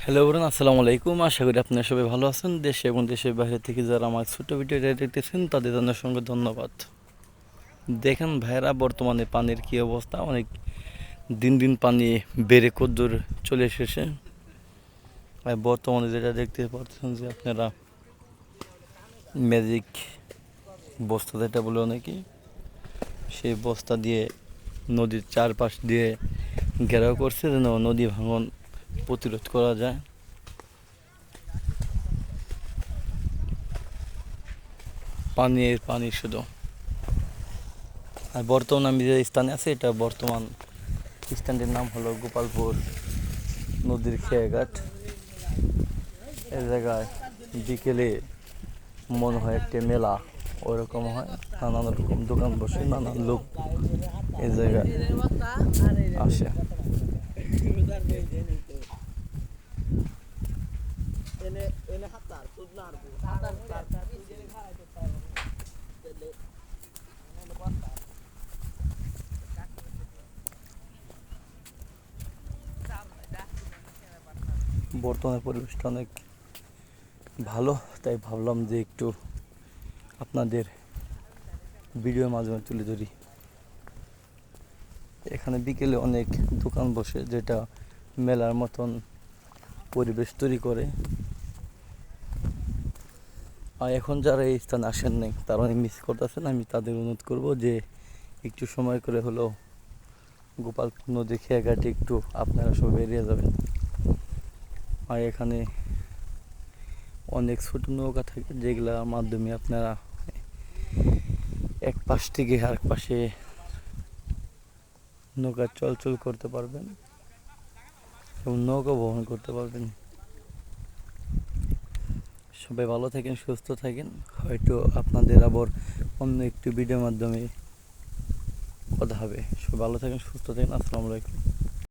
Hello বলুন, আসসালামু আলাইকুম। আশা করি আপনারা সবাই ভালো আছেন। দেশে এবং দেশের বাইরে থেকে যারা আমার ছোট্ট ভিডিওটা দেখতেছেন তাদের জন্য অসংখ্য ধন্যবাদ। দেখেন ভাইয়েরা, বর্তমানে পানির কী অবস্থা। অনেক দিন দিন পানি বেড়ে কদ্দূর চলে এসেছে। আর বর্তমানে যেটা দেখতে পাচ্ছেন যে আপনারা ম্যাজিক বস্তা যেটা বলে অনেকেই, সেই বস্তা দিয়ে নদীর চারপাশ দিয়ে ঘেরাও করছে যেন নদী ভাঙন প্রতিরোধ করা যায়। পানি শুধু। আর বর্তমান আমি যে স্থানে আছি, এটা বর্তমান স্থানটির নাম হলো গোপালপুর নদীর খেয়াঘাট। এই জায়গায় বিকেলে মনে হয় একটি মেলা ওরকম হয়, নানান রকম দোকান বসে, নানান লোক এই জায়গায় আসে। বর্তমানে পরিবেশটা অনেক ভালো, তাই ভাবলাম যে একটু আপনাদের ভিডিওর মাধ্যমে তুলে ধরি। এখানে বিকেলে অনেক দোকান বসে, যেটা মেলার মতন পরিবেশ তৈরি করে। আর এখন যারা এই স্থানে আসেন নাই, তারা অনেক মিস করতেছেন। আমি তাদের অনুরোধ করব যে একটু সময় করে হলেও গোপালপুর নদী খেয়াঘাটে একটু আপনারা সব বেরিয়ে যাবেন। আর এখানে অনেক ছোট নৌকা থাকে, যেগুলোর মাধ্যমে আপনারা এক পাশ থেকে আরেক পাশে নৌকা চলাচল করতে পারবেন এবং নৌকা বহন করতে পারবেন। সবাই ভালো থাকেন, সুস্থ থাকেন। হয়তো আপনাদের আবার অন্য একটি ভিডিওর মাধ্যমে কথা হবে। সবাই ভালো থাকেন, সুস্থ থাকেন। আসসালামু আলাইকুম।